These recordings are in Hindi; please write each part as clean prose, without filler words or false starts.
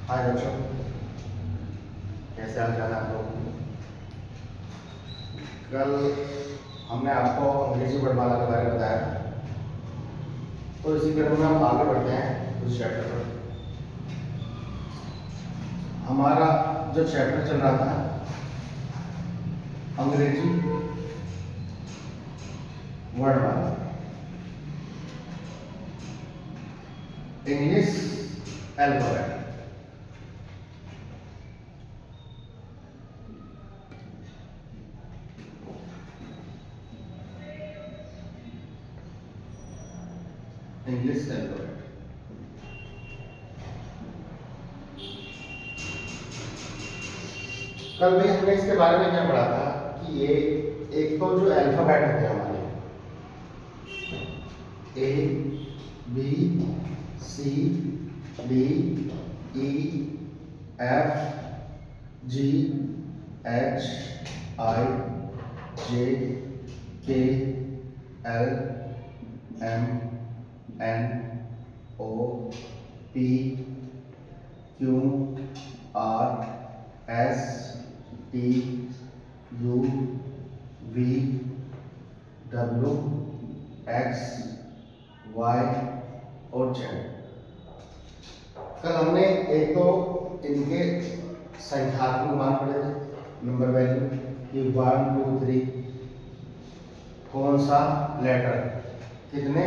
हाय बच्चों, कैसे हाल चाल है आप लोग। कल हमने आपको अंग्रेजी वर्णमाला के बारे में बताया था, तो इसी क्रम में हम आगे बढ़ते हैं उस चैप्टर पर। हमारा जो चैप्टर चल रहा था अंग्रेजी वर्णमाला, इंग्लिश अल्फाबेट। इंग्लिश अल्फाबेट कल भी हमने इसके बारे में क्या पढ़ा था कि ये एक तो जो अल्फाबेट होते हैं हमारे A B C D E F G H I J K L M N O P Q R S T U V W X Y और जेड। कल हमने एक तो इनके संख्यात्मक मान पढ़े थे, नंबर वैल्यू कि 1 2 3 कौन सा लेटर कितने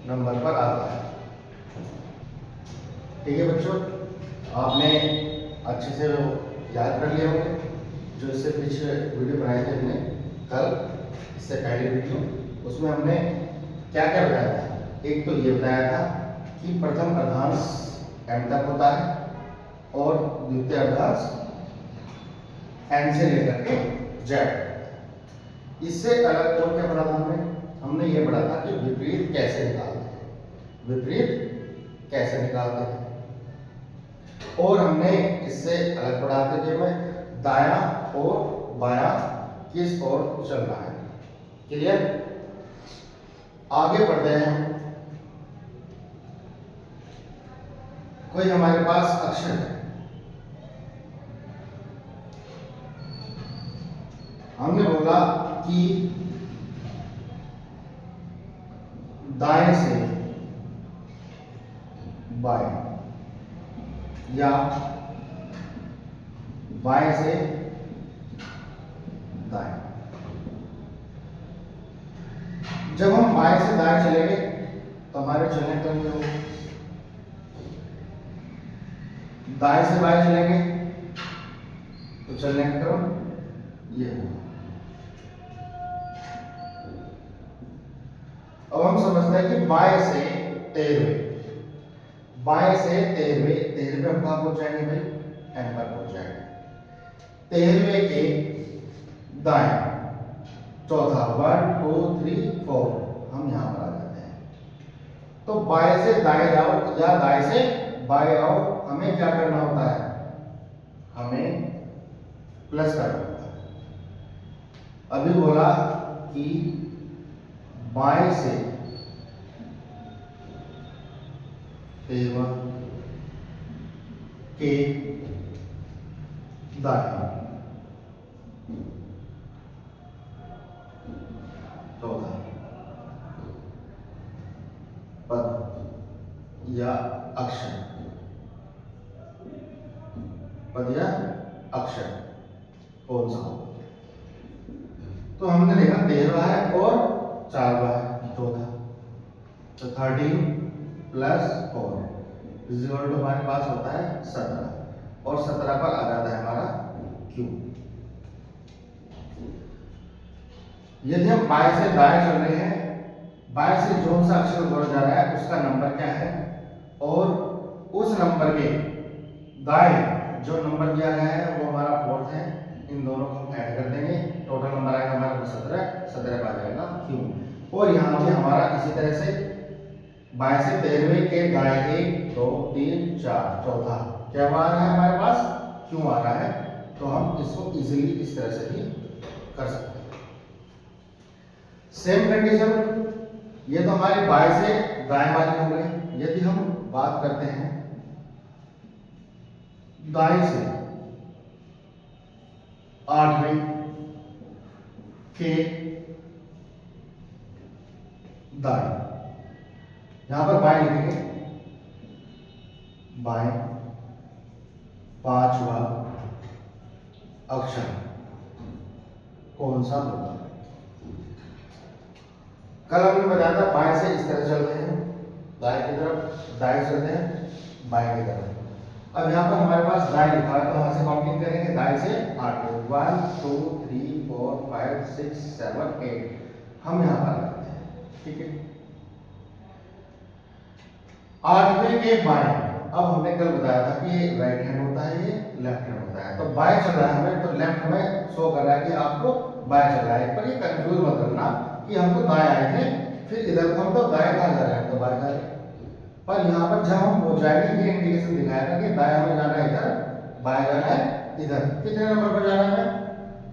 नंबर पर आता है। ठीक है बच्चों, आपने अच्छे से याद कर लिया होंगे जो इससे पीछे वीडियो बनाए थे हमने कल, इससे पहले वीडियो, उसमें हमने क्या क्या बताया था। एक तो ये बताया था कि प्रथम अर्धांश m तक होता है और द्वितीय अर्धांश n से लेकर के z। इससे अलग और क्या पढ़ा था हमने ये पढ़ा था कि विपरीत कैसे निकालते हैं, विपरीत कैसे निकालते हैं। और हमने इससे अलग पढ़ाते थे में दाया और बाया किस ओर चलना है। क्लियर, आगे बढ़ते हैं। कोई हमारे पास अक्षर है, हमने बोला कि दाएं से बाएं या बाएं से दाएं। जब हम बाएं से दाएं चलेंगे तो हमारे चलने क्रम में होगा, दाएं से बाएं चलेंगे तो चलने का क्रम ये होगा। अब हम समझते हैं कि बाएं से 13वें, बाएं से 13वें हम कहां पहुंच जाएंगे भाई, एम पर पहुंच जाएंगे। 13वें के दाएं चौथा 1 2 3 4 हम यहां पर आ जाते हैं। तो बाएं से दाएं जाओ या दाएं से बाएं आओ, हमें क्या करना होता है, हमें प्लस करना होता है। अभी बोला कि बाएं से 13वां के दाएं चौथा पद या अक्षर, पद या अक्षर कौन सा हो। तो हमने देखा 13वां है और 4वां है चौथा, तो 13 प्लस 4 इज इक्वल टू हमारे पास होता है 17 और 17 पर आ जाता है हमारा क्यू। यदि हम बाएं से दाएं चल रहे हैं, बाएं से जो सा अक्षर जोड़ा जा रहा है उसका नंबर क्या है और उस नंबर के दाएं जो नंबर दिया गया है वो हमारा 4th है, इन दोनों को हम ऐड कर देंगे, टोटल नंबर आएगा हमारे पास 17 आ जाएगा क्यू। और यहाँ पे हमारा इसी तरह से बाएं से 13वें के दाएं 1 2 3 4 चौथा क्या आ रहा है हमारे पास, क्यों आ रहा है। तो हम इसको इजीली इस तरह से भी कर सकते हैं। सेम कंडीशन, ये तो हमारे बाएं से दाएं वाली हो गई। यदि हम बात करते हैं दाएं से 8वें के दाएं, यहां पर बाएं लिखेंगे, बाएं 5वां अक्षर कौन सा होगा। कल हमने बताया था बाएं से इस तरह चलते हैं, दाएं की तरफ, दाएं चलते हैं बाएं की तरफ। अब यहाँ पर हमारे पास दाएं लिखा है तो वहां से काउंटिंग करेंगे, दाएं से 8, 1 2 3 4 5 6 7 8 हम यहाँ पर करते हैं, ठीक है। 8वें के बाएं, अब हमने कल बताया था कि ये राइट हैंड होता है, ये लेफ्ट हैंड होता है, तो बाएं चल रहा है हमें, तो लेफ्ट हमें शो कर रहा है कि आपको बाएं चल रहा है, पर ये कंफ्यूज मत करना कि हमको दाएं आए थे, फिर इधर हम तो दाएं कहाँ जा रहे हैं, तो बाएं जा रहे हैं। पर यहाँ पर जब हम हो जाएंगे ये इंडिकेशन दिखाएगा कि दाएं हमें जाना है इधर, बाएं जाना है इधर। कितने नंबर पर जाना है,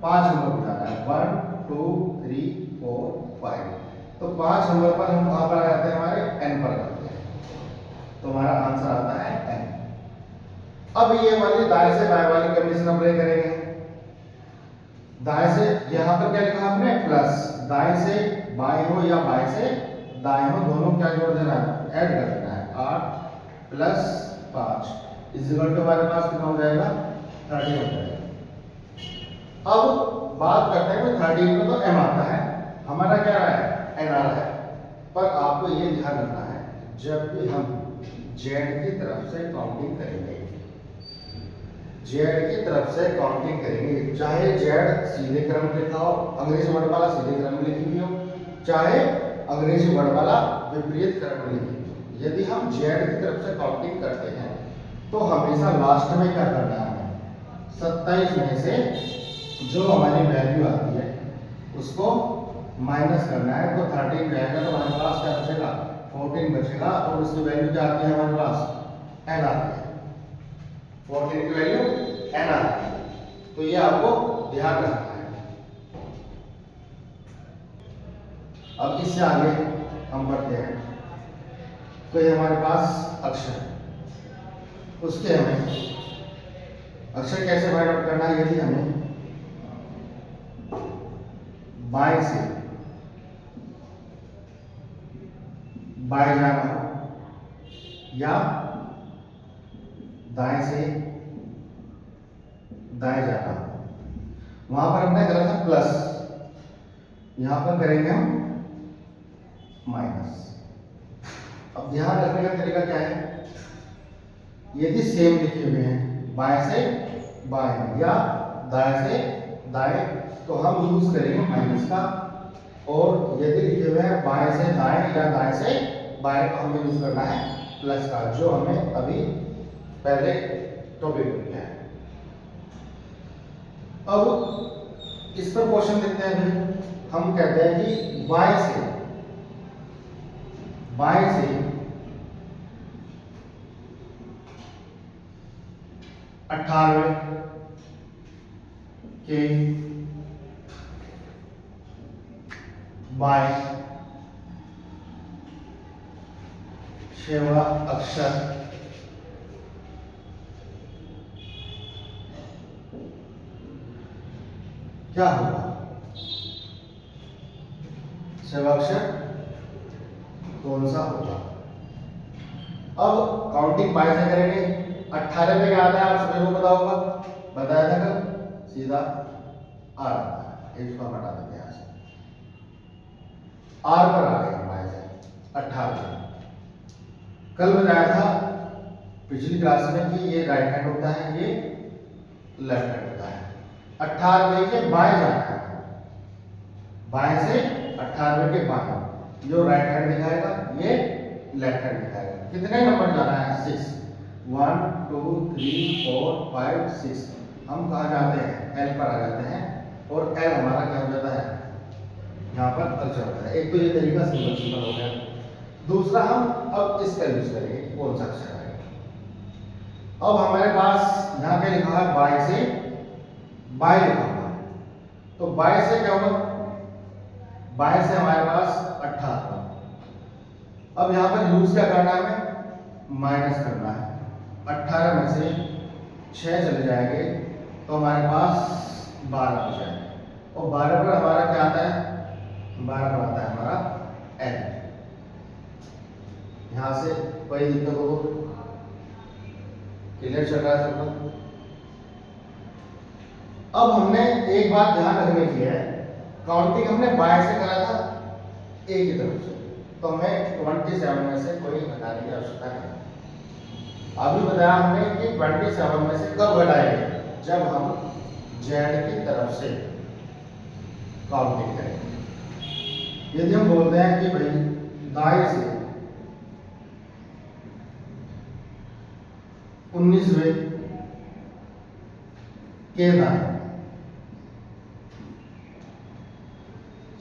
5 नंबर पर जाना है, 1 2 3 4 5, तो 5 नंबर पर हम कहाँ पर आ जाते हैं, हमारे एन पर जाते हैं, तो हमारा आंसर आता है एन। अब ये वाली दाएं से बाएं वाली कंडीशन अप्लाई करेंगे। दाएं से यहाँ पर क्या लिखा हमने, प्लस, दाएं से बाएं हो या बाएं से दाएं हो, दोनों क्या जोड़ देना है, ऐड कर देना है, 8 प्लस 5 इक्वल टू हमारे पास कितना हो जाएगा, 30 हो जाएगा। अब बात करते हैं 30 में तो एम आता है, हमारा क्या रहा है, एन आ रहा है, पर आपको ये ध्यान रखना है जब भी हम जेड की तरफ से काउंटिंग करेंगे, जेड की तरफ से काउंटिंग करेंगे, चाहे जेड सीधे क्रम में लिखा हो, अंग्रेजी वर्ड वाला सीधे क्रम में लिखी हुई हो, चाहे अंग्रेजी वर्ड वाला विपरीत क्रम में लिखी हुई हो, यदि हम जेड की तरफ से काउंटिंग करते हैं तो हमेशा लास्ट में क्या करना है, 27 में से जो हमारी वैल्यू आती है उसको माइनस करना है, तो 13 जाएगा तो हमारे पास क्या बचेगा, 14 बचेगा, और उसकी वैल्यू क्या आती है हमारे पास, एन आती है, 14 की वैल्यू एन आती है, तो ये आपको ध्यान रखना है। अब इससे आगे हम बढ़ते हैं, तो ये हमारे पास अक्षर, उसके हमें अक्षर कैसे फाइंड आउट करना है, यदि हमें बाएं से बाएं जाना हो या दाएं से दाएं जाना हो, वहां पर हमने करा था प्लस, यहां पर करेंगे हम माइनस। अब ध्यान रखने का तरीका क्या है, यदि सेम लिखे हुए हैं बाएं से बाएं या दाएं से दाएं तो हम यूज करेंगे माइनस का, और यदि लिखे हुए हैं बाएं से दाएं या दाएं से बाएं तो हमें यूज करना है प्लस का, जो हमें अभी पहले टॉपिक हो गया है। अब इस पर क्वेश्चन देखते हैं, अभी हम कहते हैं कि बाएं से 18वें के बाएं 6वां अक्षर क्या होगा, 6वां अक्षर कौन सा होगा। अब काउंटिंग बाएं से करेंगे, 18 में क्या आता है आप सभी को पता होगा, बताया था कल, सीधा आर आता है, इसको हम हटा देते हैं यहाँ से, आर पर आ गए बाएं से 18। कल बताया था पिछली क्लास में कि ये राइट हैंड होता है, ये लेफ्ट हैंड होता है। 18वें के बाएं जाना है, बाएं से 18वें के बाएं, जो राइट हैंड दिखाएगा ये लेफ्ट हैंड दिखाएगा। कितने नंबर जाना है, 6, 1 2 3 4 5 6, हम कहाँ जाते हैं, एल पर आ जाते हैं, और एल हमारा क्या हो जाता है, यहाँ पर अक्षर होता है। एक तो ये तरीका सिंपल हो गया। दूसरा हम अब इसका यूज करेंगे, कौन सा अक्षर है। अब हमारे पास यहाँ क्या लिखा है, बाएं से बाएं लिखा हुआ है, तो बाएं से क्या होगा, बाएं से हमारे पास 18। अब यहाँ पर यूज क्या करना है, हमें माइनस करना है, 18 में से 6 चले जाएंगे तो हमारे पास 12 हो जाएंगे, और 12 पर हमारा क्या आता है, 12 पर आता है हमारा n। यहां से कोई दिक्कत हो, क्लियर चल रहा है सबका। अब हमने एक बात ध्यान रखने की है, काउंटिंग हमने बाय से करा था ए की तरफ से, तो हमें 27 में से कोई घटाने की आवश्यकता नहीं। अभी बताया हमने कि 27 में से कब घटाएंगे, जब हम जेड की तरफ से काउंटिंग करेंगे। यदि हम बोलते हैं कि भाई दाएं से 19वें के दाएं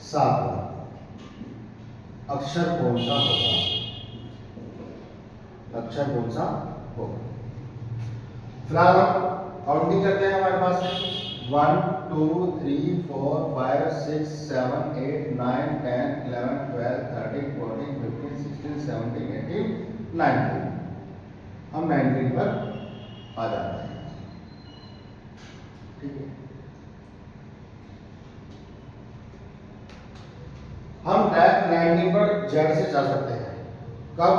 7 अक्षर कौन सा होगा, अक्षर कौन सा होगा। फिलहाल हम काउंटिंग करते हैं, हमारे पास है 1 2 3 4 5 6 7 8 9 10 11 12 13 14 15 16 17 18 19। हम 19 पर आ जाते हैं, ठीक है। हम डायरेक्ट 19 पर जेड से जा सकते हैं। कब,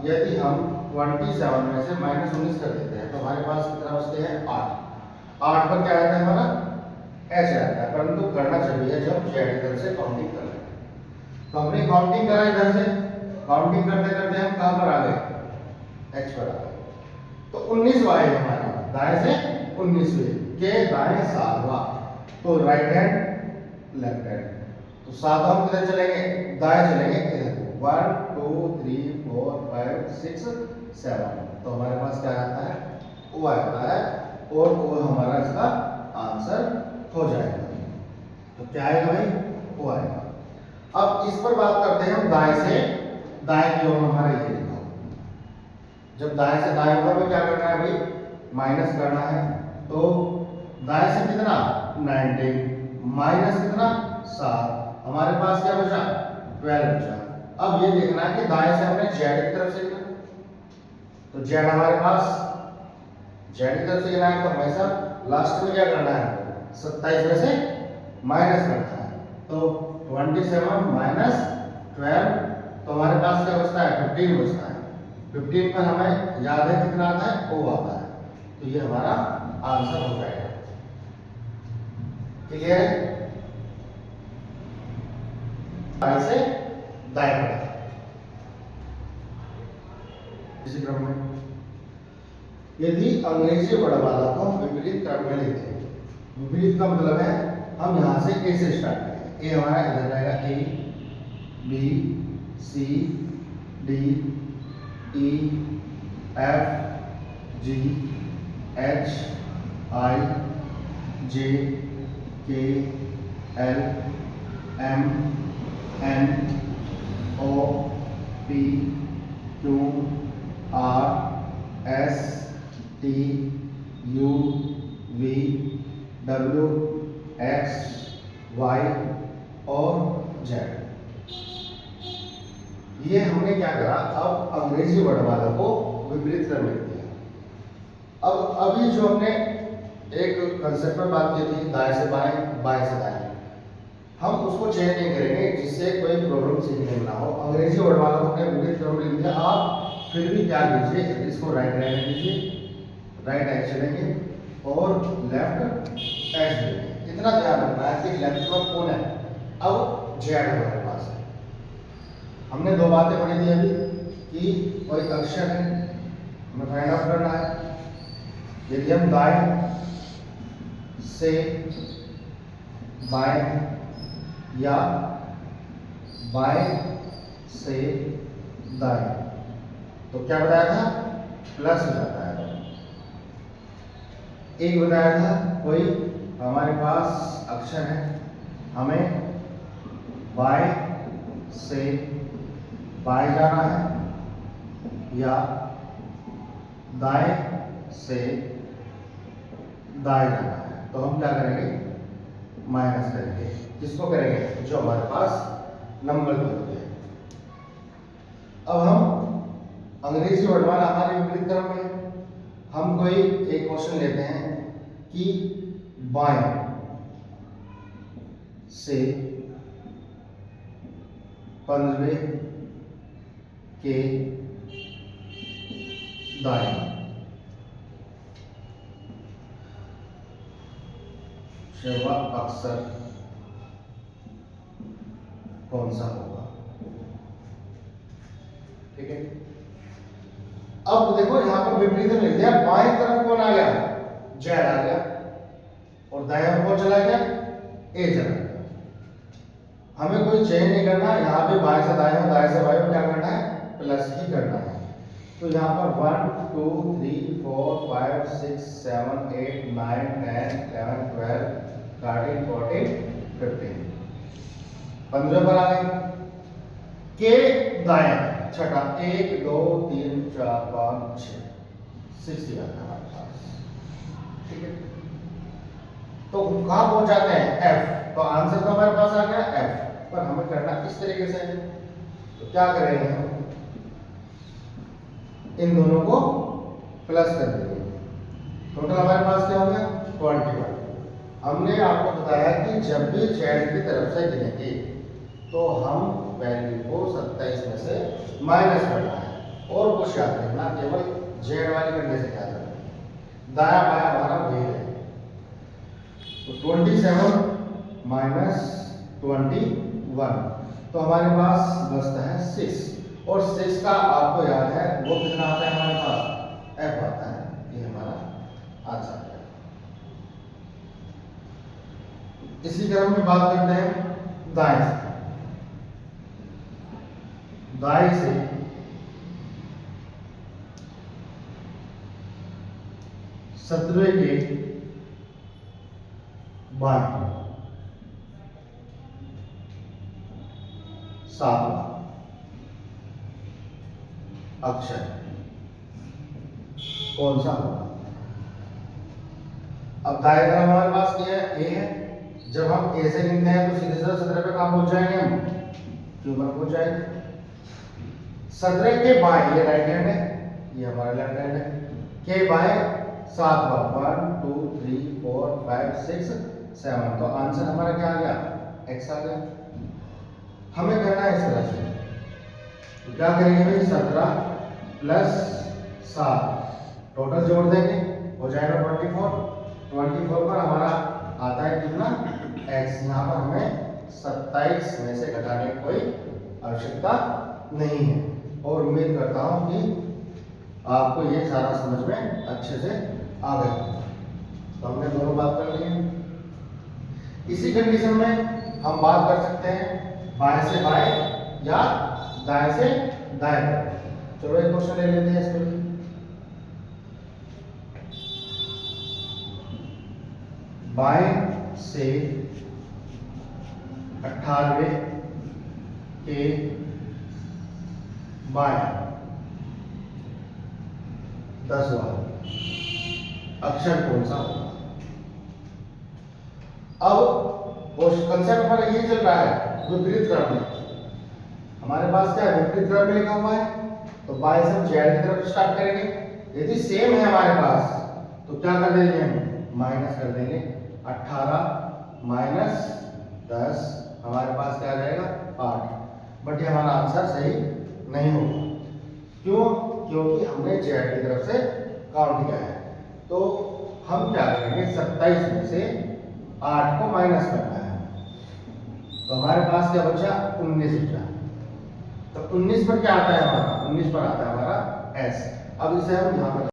यदि हम 27 में से -19 कर देते हैं तो हमारे पास कितना बचते हैं 8। 8 पर क्या आता है हमारा एच आता है, परंतु करना चाहिए जब जेड इधर से काउंटिंग कर रहे हैं। तो हमने काउंटिंग करा इधर से, काउंटिंग करते करते हम कहां पर आ गए, एच पर आ गए। तो 19वां है हमारा, दाएं से 19वें के दाएं 7वां, तो राइट हैंड लेफ्ट हैंड। तो 7 हम किधर चलेंगे, दाएं चलेंगे इधर, 1 2 3 4 5 6 7। तो हमारे पास क्या आता है, ओ आता है, और ओ हमारा इसका आंसर हो जाएगा। तो क्या आएगा भाई, ओ आएगा। अब इस पर बात करते हैं हम दाएं से दाएं की ओर। हमारा ये देखो, जब दाएं से दाएं होगा तो क्या करना है भाई, माइनस करना है। तो दाएं से कितना 90 माइनस कितना 7, हमारे पास क्या बचा 12 बचा। अब ये देखना है कि दाएं से हमने जेड की तरफ से लिया, तो जेड हमारे पास जेड की तरफ से लेना है, तो हमेशा लास्ट में क्या करना है, 27 में से माइनस करना है। तो 27 माइनस 12, तो हमारे पास क्या बचता है 15 बचता है। 15 पर हमें याद है कितना आता है, ओ आता है। तो ये हमारा आंसर हो जाएगा, क्लियर है। दाएं से दाएं बढ़े, इसी क्रम में यदि अंग्रेजी वर्णमाला को विपरीत क्रम में लेते हैं, विपरीत का मतलब है हम यहां से ए से स्टार्ट करेंगे। ए हमारा इधर जाएगा, A B C D E F G H I J K L M N O P Q R S T U V W X Y और जेड। ये हमने क्या करा, अब अंग्रेजी वर्णमाला को विपरीत क्रम में दिया। अब अभी जो हमने एक कंसेप्ट पर बात की थी, दाएं से बाएं बाएं से दाएं, हम उसको चेंज नहीं करेंगे जिससे कोई प्रॉब्लम सीखने में ना हो। अंग्रेजी वर्णमाला को हमने विपरीत क्रम में लिख दिया। आप फिर भी क्या लीजिए, इसको राइट हैंड लीजिए, राइट एच चलेंगे और लेफ्ट एच लेंगे। इतना ध्यान रखना है कि लेफ्ट में कौन है, अब जेड हमारे पास है। हमने दो बातें पढ़ी थी अभी कि कोई अक्षर है, हमें फाइंड आउट करना है। यदि हम दाएं से बाएं या बाएं से दाएं, तो क्या बताया था, प्लस हो जाता है। एक बताया था कोई हमारे पास अक्षर है, हमें बाएं से बाएं जाना है या दाएं से दाएं जाना है, तो हम क्या करेंगे, माइनस करेंगे। किसको करेंगे, जो हमारे पास नंबर दी होती है। अब हम अंग्रेजी वर्णमाला हमारे विपरीत क्रम में, हम कोई एक क्वेश्चन लेते हैं कि बाएं से 15वें के दाएं जवाब अक्सर कौन सा होगा। ठीक है, अब देखो यहां पर विपरीत लिख दिया, बाएं तरफ कौन आ गया, जेड आ गया, और दाएं तरफ कौन चला गया, ए चला गया। हमें कोई चेंज नहीं करना, यहाँ पे बाएं से दाएं दाएं से बाएं क्या करना है, प्लस ही करना है। तो यहाँ पर 1 2 3 4 5 6 7 8 9 10 11 12 13 14 15 15 पर आ गए। के दाएं छठा 1 2 3 4 5 6 6 दिया था हमारे पास। ठीक है, तो कहां पहुंच जाते हैं, एफ। तो आंसर तो हमारे पास आ गया एफ, पर हमें करना इस तरीके से है। तो क्या करेंगे हम, इन दोनों को प्लस कर देंगे। टोटल हमारे पास क्या हो गया 21। हमने आपको बताया कि जब भी जेड की तरफ से गिनेंगे तो हम वैल्यू को 27 में से माइनस करना है, और कुछ याद रखना, केवल जेड वाली कंडीशन याद रखना, दाया बाया हमारा वही है। तो 27 माइनस 21, तो हमारे पास बचता है 6, और 6 का आपको याद है वो कितना आता है हमारे पास, एफ आता है। ये हमारा आंसर है। इसी क्रम में बात करते हैं दाएं से। दाएं से 17वें के बाएं 7वां अक्षर कौन सा होगा। अब दाएं तरफ हमारे पास क्या है, ए है। जब हम ए से गिनते हैं तो सीधे सीधे 17 पे कहां पहुंच जाएंगे, हम क्यों पर पहुंच जाएंगे। 17 के बाएं ये राइट हैंड है, ये हमारा लेफ्ट हैंड है, के बाएं 7वां 1 2 3 4 5 6 7, तो आंसर हमारा क्या आ गया, एक्स आ गया। हमें करना है इस तरह से, तो क्या करेंगे भाई, 17 प्लस 7 टोटल जोड़ देंगे, हो जाएगा 24। 24 पर हमारा आता है कितना, एक्स। यहाँ पर हमें 27 में से घटाने की कोई आवश्यकता नहीं है, और उम्मीद करता हूँ कि आपको ये सारा समझ में अच्छे से आ गया। तो हमने दोनों बात कर ली है। इसी कंडीशन में हम बात कर सकते हैं बाएं से बाएं या दाएं से दाएं पर। चलो एक क्वेश्चन ले लेते हैं इसको। बाएं से 18वें के बाएं 10वां अक्षर कौन सा होगा। अब कंसेप्ट पर ये चल रहा है विपरीत क्रम में। हमारे पास क्या है, विपरीत क्रम में लिखा हुआ है, तो बाएं से हम जेड की तरफ स्टार्ट करेंगे। यदि सेम है हमारे पास तो क्या कर देंगे, हम माइनस कर देंगे। 18 माइनस 10 हमारे पास क्या आ जाएगा 8, बट ये हमारा आंसर सही नहीं होगा। क्यों, क्योंकि हमने जेड की तरफ से काउंट किया है। तो हम क्या करेंगे, 27 में से 8 को माइनस करना है, तो हमारे पास क्या बचा, 19 बचा। तो 19 पर क्या आता है हमारा, 19 पर आता है हमारा एस। अब इसे हम यहाँ पर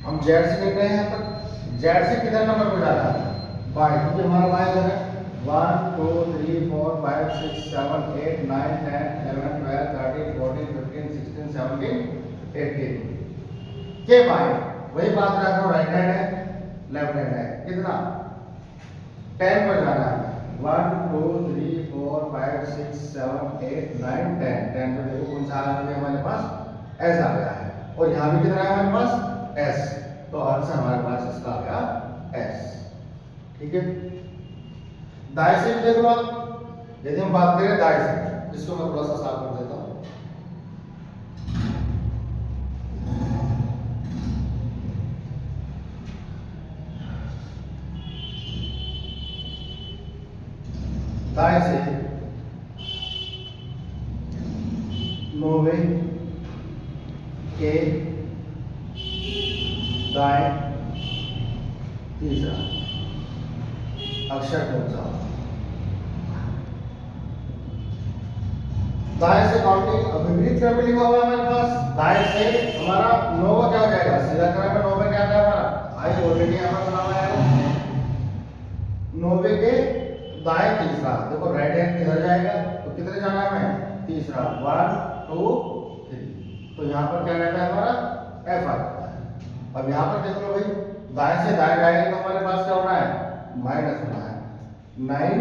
हम जेड से निकले हैं, यहाँ पर जेड से कितना नंबर पर जाता है, बाएं, क्योंकि हमारा बाएं इधर है। 1 2 3 4 5 6 7 8 9 10 11 12 13 14 15 16 17 18 के बाएं वही बात कर रहा हूँ, राइट हैंड है लेफ्ट हैंड है, कितना 10 पर जाना है। 1 2 3 4 5 6 7 8 9 10 10 पर देखो कौन सा आ गया हमारे पास, एस आ गया है, और यहाँ भी कितना है हमारे पास एस, तो आंसर हमारे पास इसका आ गया एस। ठीक है, दाएं से देख लो आप। यदि हम बात करें दाएं से, इसको मैं थोड़ा सा साफ कर देता हूं। दाएं से 90 के दाएं तीसरा अक्षर कौन सा? दाएं से काउंटिंग विपरीत क्रम में लिखा हुआ है हमारे पास। दाएं से हमारा 9 का क्या हो जाएगा? सीधा क्रम में 9 में क्या आता है हमारा? आई ऑलरेडी यहाँ पर नाम आया 90 के दाएं तीसरा। देखो राइट हैंड किधर जाएगा? तो किधर जाना है हमें? तीसरा 1 2 3। तो यहाँ पर क्या रहता है हमारा? एफ आ जाता है। अब यहाँ पर देख लो भाई, दाएं से दाएं जाएंगे तो हमारे पास क्या होना है? माइनस होना है। 9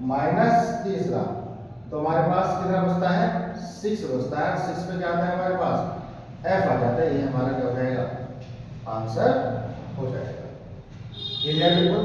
माइनस तीसरा तो हमारे पास कितना बचता है? 6 बचता है। 6 पे क्या आता है हमारे पास? एफ आ जाता है। ये हमारा क्या हो जाएगा? आंसर हो जाएगा। क्लियर बिल्कुल?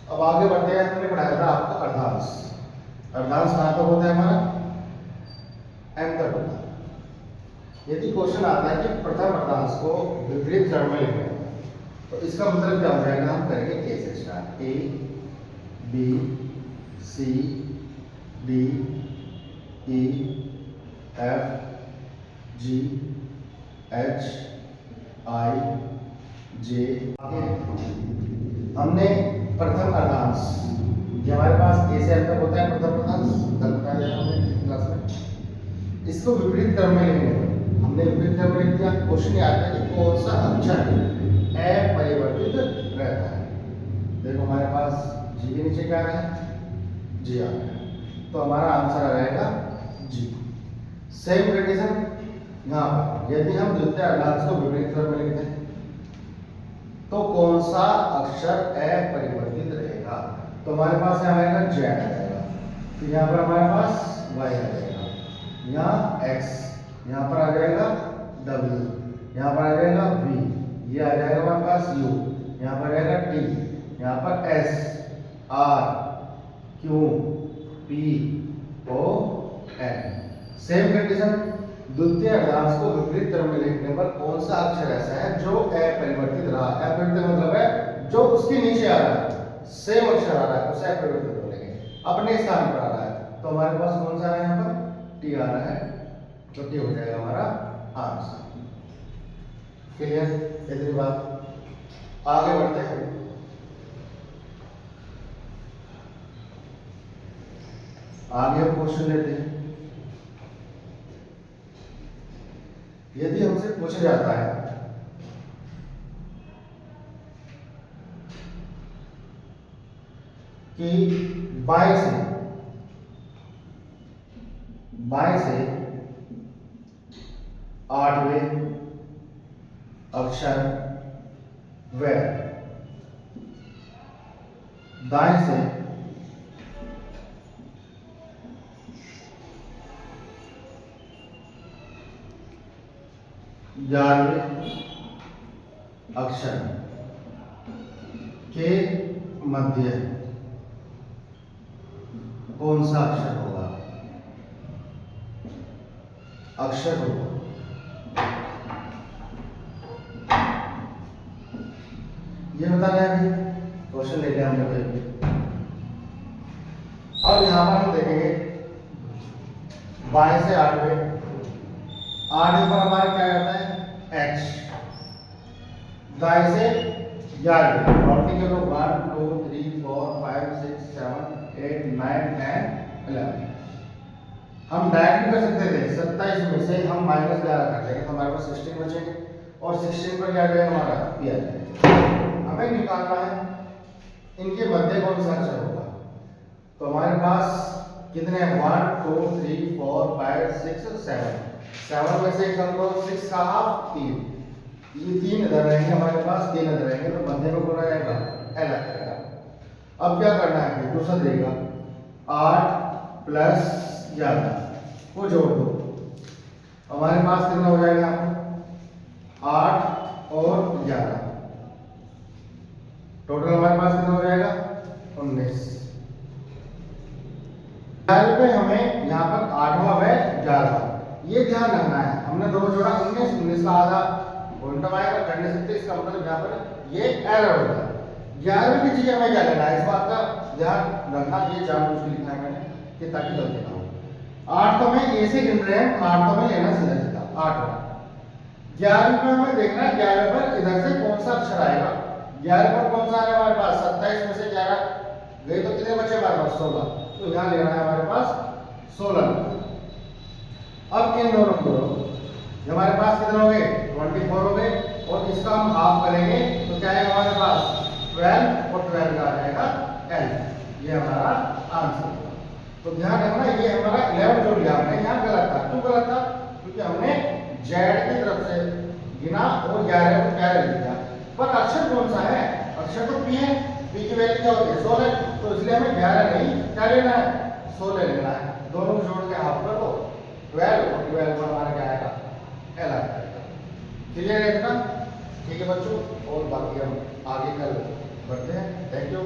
अब आगे बढ़ते हैं। हमने पढ़ाया था आपको अर्धांश। अर्धांश कहाँ तक होता है हमारा? एम तक होता है। यदि क्वेश्चन आता है कि प्रथम अर्धांश को विपरीत क्रम में लिखें तो इसका मतलब क्या हो जाएगा? हम करेंगे ए से start. A B C D E F G H I J. हमने प्रथम अर्धांश, ये हमारे पास ए से एम तक होता है प्रथम अर्धांश, कल बताया था हमने क्लास में। इसको विपरीत क्रम में लिखेंगे। हमने विपरीत क्रम में लिख दिया। क्वेश्चन ये आता है कि कौन सा अक्षर अपरिवर्तित रहता है। देखो हमारे पास जी के नीचे क्या आ रहा है? जी आ रहा है, तो हमारा आंसर आ जाएगा जी। सेम कंडीशन यहाँ पर, यदि हम द्वितीय अर्धांश को विपरीत क्रम में लिखते हैं तो कौन सा अक्षर अपरिवर्तित रहेगा? तो हमारे पास यहाँ आएगा Z आ जाएगा, तो यहाँ पर हमारे पास Y आ जाएगा, यहाँ X, यहाँ पर आ जाएगा W, यहाँ पर आ जाएगा V, ये आ जाएगा हमारे पास U, यहाँ पर आ जाएगा T, यहाँ पर S, R, Q, P, O, N। Same condition, द्वितीय अर्धांश को विपरीत क्रम में लिखने पर कौन सा अक्षर ऐसा है जो अपरिवर्तित रहा? अपरिवर्तित मतलब है जो उसके नीचे आ रहा है, सेम अक्षर आ रहा है उसे अपरिवर्तित बोलेंगे, अपने स्थान पर आ रहा है। तो हमारे पास कौन सा है? यहाँ पर टी आ रहा है, तो टी हो जाएगा हमारा आंसर। क्लियर? इतनी बात। आगे बढ़ते हैं। आगे हम क्वेश्चन लेते हैं। यदि हमसे पूछा जाता है कि बाएं से 8वें अक्षर व दाएं से 11वें अक्षर के मध्य कौन सा अक्षर होगा? अक्षर होगा ये बताना है अभी। क्वेश्चन लेके हमने कोई। अब यहां पर हम देखेंगे बाएं से 8वें, 8 पर हमारा क्या रहता है? H। दाएं से 11वें, काउंटिंग करो 1 2 3 4 5 6 7 8 9 10 11। हम डायरेक्ट कर सकते थे 27 में से हम -11 कर लेंगे तो हमारे पास 16 बचेंगे, और 16 पर क्या आ जाएगा हमारा? P आ जाएगा। हमें निकालना है इनके मध्य कौन सा अक्षर होगा। तो हमारे पास कितने हैं? 1 2 3 4 5 6 7। 7 में से कम करो 6 का हाफ 3, ये 3 इधर रहेंगे हमारे पास, 3 इधर रहेंगे, तो मध्य में कौन आ जाएगा? L आ जाएगा। अब क्या करना है? दूसरा देगा 8 + 11 को जोड़ दो, हमारे पास कितना हो जाएगा 8 और 11, टोटल हमारे पास कितना हो जाएगा 19। पे हमें यहाँ पर 8वां व 11वां, ये ध्यान रखना है। हमने दोनों जोड़ा 19, 19 का आधा क्वांटम आएगा, कर नहीं सकते, इसका मतलब यहाँ पर ये एरर होगा। 11वीं की चीज हमें क्या लेना है, इस बात का ध्यान रखना, ये जानबूझ के लिखा है मैंने कि ताकि गलती ना हो। 8 तो में ए से गिन रहे हैं, 8 तो में लेना सीधा सीधा 8वां। 11वीं में हमें देखना है 11 पर इधर से कौन सा अक्षर आएगा। 11 पर कौन सा है हमारे पास, 27 में से 11 गए तो कितने बचे हमारे पास 16, तो यहाँ लेना है हमारे पास 16। अब इन दोनों को हमारे पास कितने हो गए 24 हो गए, और इसका हम हाफ करेंगे तो क्या है हमारे पास 12 और 12 का आ जाएगा L, ये हमारा आंसर होगा। तो ध्यान रखना ये हमारा 11 जो लिया हमने यहाँ गलत था। क्यों गलत था, क्योंकि हमने Z की तरफ से गिना और 11 को 11 लिख दिया, पर अक्षर कौन सा है, अक्षर तो P है, P की वैल्यू क्या होती है 16, तो इसलिए हमें 11 नहीं क्या लेना है 16 लेना है। दोनों को जोड़ के हाफ कर दो 12 और 12 पर हमारा क्या आएगा L आएगा। क्लियर है इतना, ठीक है बच्चों, और बाकी हम आगे कल बढ़ते हैं। Thank you.